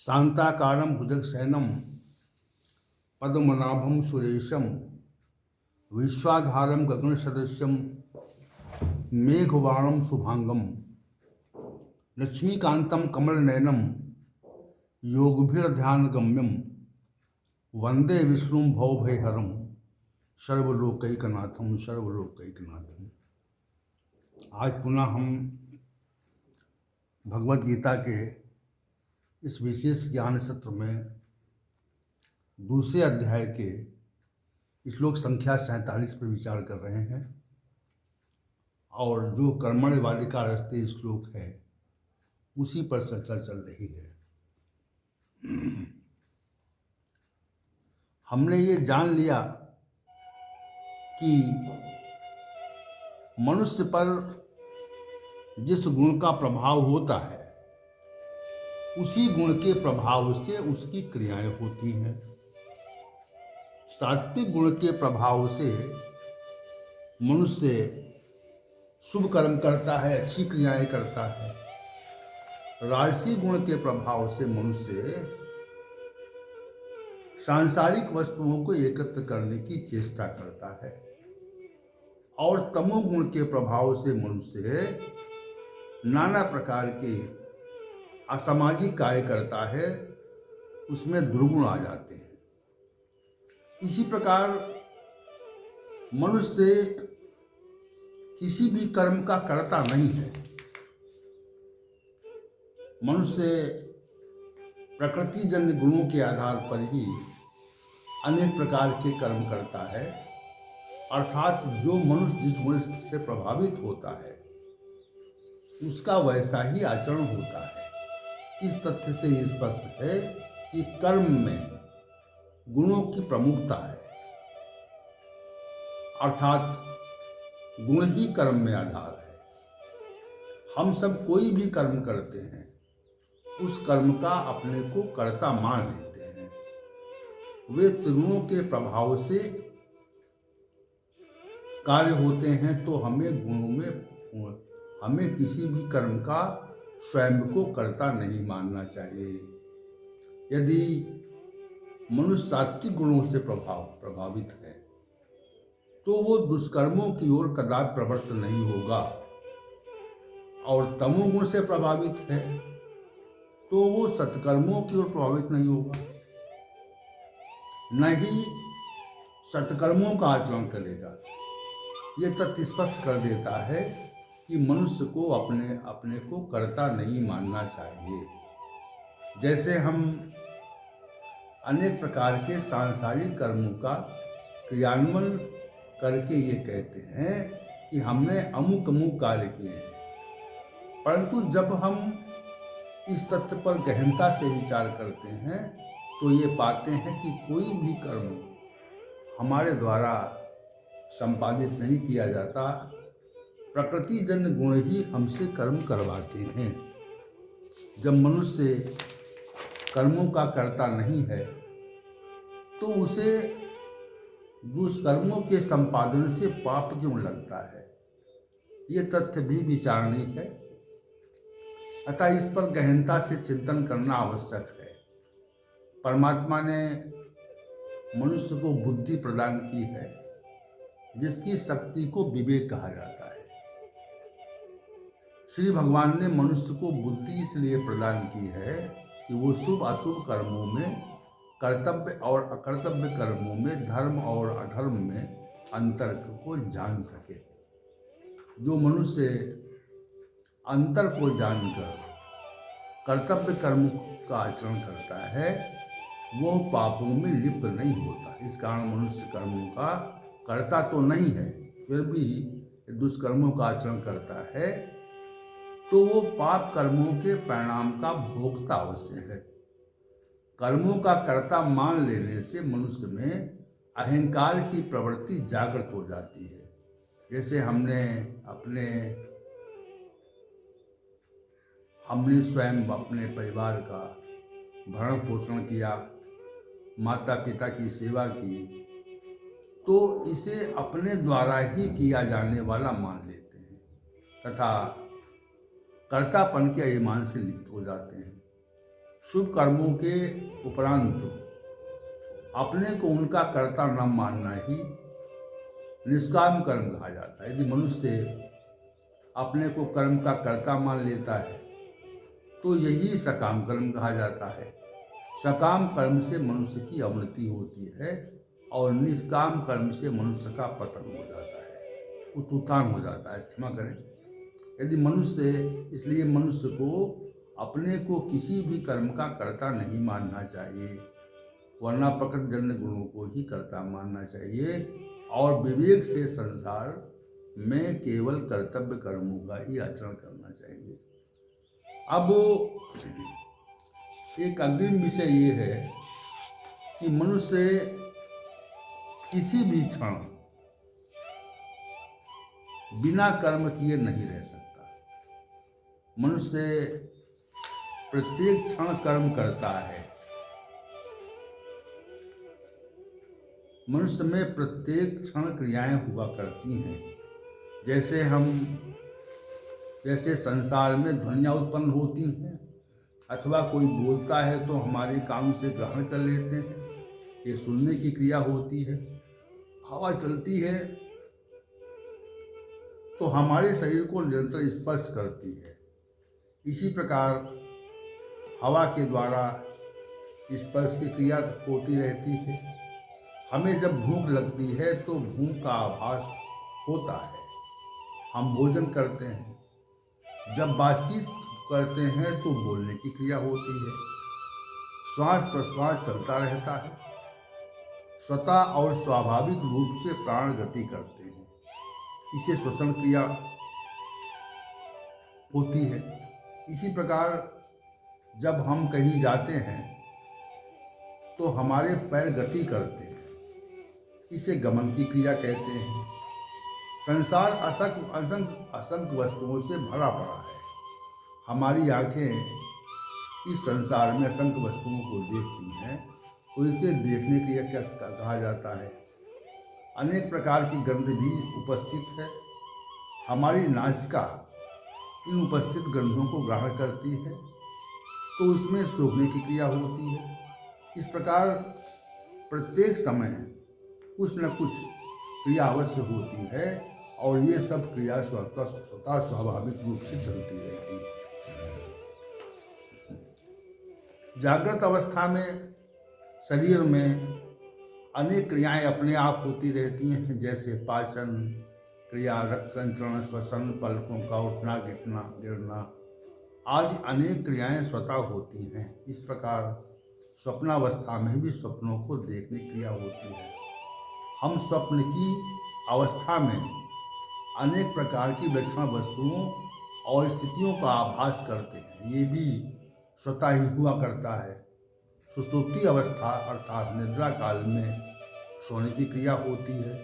शांताकारं भुजगशयनं पद्मनाभं सुरेशं विश्वाधारं गगनसदृशं मेघवाणं शुभांगं लक्ष्मीकान्तं कमलनयनं योगभिर्ध्यानगम्यं वंदे विष्णुं भवभयहरं सर्वलोकैकनाथं। आज पुनः हम भगवत गीता के इस विशेष ज्ञान सत्र में दूसरे अध्याय के श्लोक संख्या 47 पर विचार कर रहे हैं और जो कर्मण्य वालिका रस्ते श्लोक है उसी पर चर्चा चल रही है। हमने ये जान लिया कि मनुष्य पर जिस गुण का प्रभाव होता है उसी गुण के प्रभाव से उसकी क्रियाएं होती हैं। सात्विक गुण के प्रभाव से मनुष्य शुभ कर्म करता है, अच्छी क्रियाएं करता है। राजसी गुण के प्रभाव से मनुष्य सांसारिक वस्तुओं को एकत्र करने की चेष्टा करता है और तमोगुण के प्रभाव से मनुष्य नाना प्रकार के असामाजिक कार्य करता है, उसमें दुर्गुण आ जाते हैं। इसी प्रकार मनुष्य किसी भी कर्म का कर्ता नहीं है। मनुष्य प्रकृतिजन्य गुणों के आधार पर ही अनेक प्रकार के कर्म करता है, अर्थात जो मनुष्य जिस गुण से प्रभावित होता है उसका वैसा ही आचरण होता है। इस तथ्य से स्पष्ट है कि कर्म में गुणों की प्रमुखता है, अर्थात गुण ही कर्म में आधार है। हम सब कोई भी कर्म करते हैं उस कर्म का अपने को कर्ता मान लेते हैं। वे त्रिगुणों के प्रभाव से कार्य होते हैं, तो हमें किसी भी कर्म का स्वयं को कर्ता नहीं मानना चाहिए। यदि मनुष्य सात्विक गुणों से प्रभावित है तो वो दुष्कर्मों की ओर कदापि प्रवृत्त नहीं होगा, और तमोगुण से प्रभावित है तो वो सत्कर्मों की ओर प्रभावित नहीं होगा, न ही सत्कर्मों का आचरण करेगा। ये तथ्य स्पष्ट कर देता है कि मनुष्य को अपने को कर्ता नहीं मानना चाहिए। जैसे हम अनेक प्रकार के सांसारिक कर्मों का क्रियान्वयन करके ये कहते हैं कि हमने अमुक अमुक कार्य किए हैं, परंतु जब हम इस तथ्य पर गहनता से विचार करते हैं तो ये पाते हैं कि कोई भी कर्म हमारे द्वारा संपादित नहीं किया जाता। प्रकृतिजन्य गुण ही हमसे कर्म करवाते हैं। जब मनुष्य कर्मों का कर्ता नहीं है तो उसे दुष्कर्मों के संपादन से पाप क्यों लगता है, ये तथ्य भी विचारणीय है। अतः इस पर गहनता से चिंतन करना आवश्यक है। परमात्मा ने मनुष्य को बुद्धि प्रदान की है, जिसकी शक्ति को विवेक कहा जाता है। श्री भगवान ने मनुष्य को बुद्धि इसलिए प्रदान की है कि वो शुभ अशुभ कर्मों में, कर्तव्य और अकर्तव्य कर्मों में, धर्म और अधर्म में अंतर को जान सके। जो मनुष्य अंतर को जानकर कर्तव्य कर्म का आचरण करता है वह पापों में लिप्त नहीं होता। इस कारण मनुष्य कर्मों का कर्ता तो नहीं है, फिर भी दुष्कर्मों का आचरण करता है तो वो पाप कर्मों के परिणाम का भोगता अवश्य है। कर्मों का कर्ता मान लेने से मनुष्य में अहंकार की प्रवृत्ति जागृत हो जाती है। जैसे हमने स्वयं अपने परिवार का भरण पोषण किया, माता पिता की सेवा की, तो इसे अपने द्वारा ही किया जाने वाला मान लेते हैं तथा कर्तापन के अभिमान से लिप्त हो जाते हैं। शुभ कर्मों के उपरांत अपने को उनका कर्ता न मानना ही निष्काम कर्म कहा जाता है। यदि मनुष्य अपने को कर्म का कर्ता मान लेता है तो यही सकाम कर्म कहा जाता है। सकाम कर्म से मनुष्य की अवनति होती है और निष्काम कर्म से मनुष्य का पतन हो जाता है, उत्थान हो जाता है, क्षमा करें। यदि मनुष्य, इसलिए मनुष्य को अपने को किसी भी कर्म का कर्ता नहीं मानना चाहिए, वरना प्रकृतिजन्य गुणों को ही कर्ता मानना चाहिए और विवेक से संसार में केवल कर्तव्य कर्मों का ही आचरण करना चाहिए। अब एक अग्रिम विषय ये है कि मनुष्य किसी भी क्षण बिना कर्म किए नहीं रह सकता। मनुष्य प्रत्येक क्षण कर्म करता है। मनुष्य में प्रत्येक क्षण क्रियाएं हुआ करती हैं। जैसे संसार में ध्वनियाँ उत्पन्न होती हैं, अथवा कोई बोलता है तो हमारे कान से ग्रहण कर लेते हैं, ये सुनने की क्रिया होती है। हवा चलती है तो हमारे शरीर को निरंतर स्पर्श करती है। इसी प्रकार हवा के द्वारा स्पर्श की क्रिया होती रहती है। हमें जब भूख लगती है तो भूख का आभास होता है, हम भोजन करते हैं। जब बातचीत करते हैं तो बोलने की क्रिया होती है। श्वास प्रश्वास चलता रहता है। स्वतः और स्वाभाविक रूप से प्राण गति करते हैं, इसे श्वसन क्रिया होती है। इसी प्रकार जब हम कहीं जाते हैं तो हमारे पैर गति करते हैं, इसे गमन की क्रिया कहते हैं। संसार असंख्य वस्तुओं से भरा पड़ा है। हमारी आंखें इस संसार में असंख्य वस्तुओं को देखती हैं तो इसे देखने की क्या कहा जाता है। अनेक प्रकार की गंध भी उपस्थित है। हमारी नासिका इन उपस्थित गंधों को ग्रहण करती है तो उसमें सूंघने की क्रिया होती है। इस प्रकार प्रत्येक समय कुछ न कुछ क्रिया अवश्य होती है और ये सब क्रिया स्वतः स्वाभाविक रूप से चलती रहती है। जागृत अवस्था में शरीर में अनेक क्रियाएं अपने आप होती रहती हैं, जैसे पाचन क्रिया, रक्त संचरण, श्वसन, पलकों का उठना गिरना आदि अनेक क्रियाएं स्वतः होती हैं। इस प्रकार स्वप्नावस्था में भी स्वप्नों को देखने की क्रिया होती है। हम स्वप्न की अवस्था में अनेक प्रकार की विलक्षण वस्तुओं और स्थितियों का आभास करते हैं, ये भी स्वतः ही हुआ करता है। सुषुप्ति अवस्था अर्थात निद्रा काल में सोने की क्रिया होती है।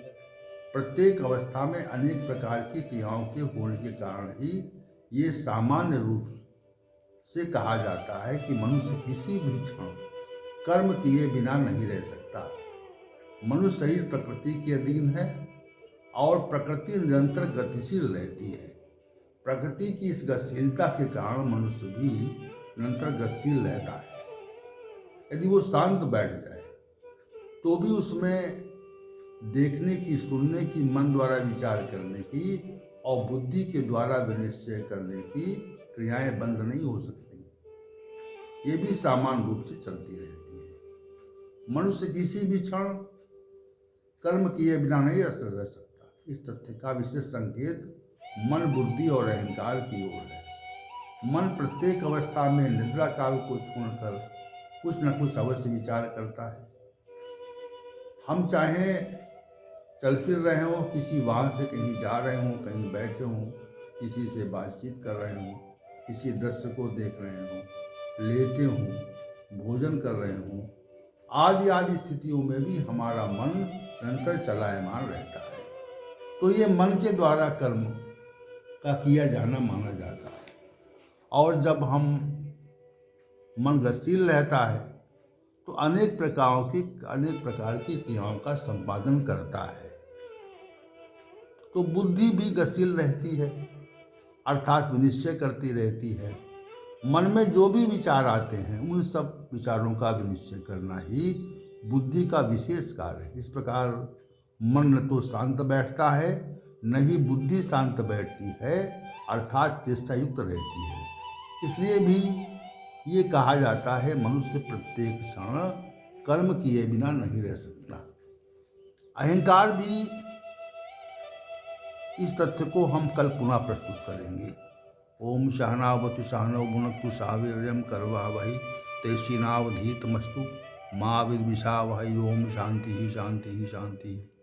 प्रत्येक अवस्था में अनेक प्रकार की क्रियाओं के होने के कारण ही ये सामान्य रूप से कहा जाता है कि मनुष्य किसी भी क्षण कर्म किए बिना नहीं रह सकता। मनुष्य शरीर प्रकृति के अधीन है और प्रकृति निरंतर गतिशील रहती है। प्रकृति की इस गतिशीलता के कारण मनुष्य भी निरंतर गतिशील रहता है। यदि वो शांत बैठ जाए तो भी उसमें देखने की, सुनने की, मन द्वारा विचार करने की और बुद्धि के द्वारा विनिश्चय करने की क्रियाएं बंद नहीं हो सकती। ये भी सामान्य रूप से चलती रहती है। मनुष्य किसी भी क्षण कर्म किए बिना नहीं रह सकता। इस तथ्य का विशेष संकेत मन, बुद्धि और अहंकार की ओर है। मन प्रत्येक अवस्था में निद्रा काल को छोड़कर कुछ न कुछ अवश्य विचार करता है। हम चाहे चल फिर रहे हों, किसी वाहन से कहीं जा रहे हों, कहीं बैठे हों, किसी से बातचीत कर रहे हों, किसी दृश्य को देख रहे हों, लेटे हों, भोजन कर रहे हों, आदि आदि स्थितियों में भी हमारा मन निरंतर चलायमान रहता है। तो ये मन के द्वारा कर्म का किया जाना माना जाता है। और जब हम मन गतिशील रहता है तो अनेक प्रकार की क्रियाओं का संपादन करता है। तो बुद्धि भी गतिशील रहती है, अर्थात विनिश्चय करती रहती है। मन में जो भी विचार आते हैं उन सब विचारों का विनिश्चय करना ही बुद्धि का विशेष कार्य है। इस प्रकार मन न तो शांत बैठता है, न ही बुद्धि शांत बैठती है, अर्थात चेष्टा युक्त रहती है। इसलिए भी ये कहा जाता है मनुष्य प्रत्येक क्षण कर्म किए बिना नहीं रह सकता। अहंकार भी, इस तथ्य को हम कल पुनः प्रस्तुत करेंगे। ओम सहनावतु सहनौ भुनक्तु सह वीर्यं करवावहै तेजस्विनावधीतमस्तु मा विद्विषावहै। ओम शांति शांति शांति।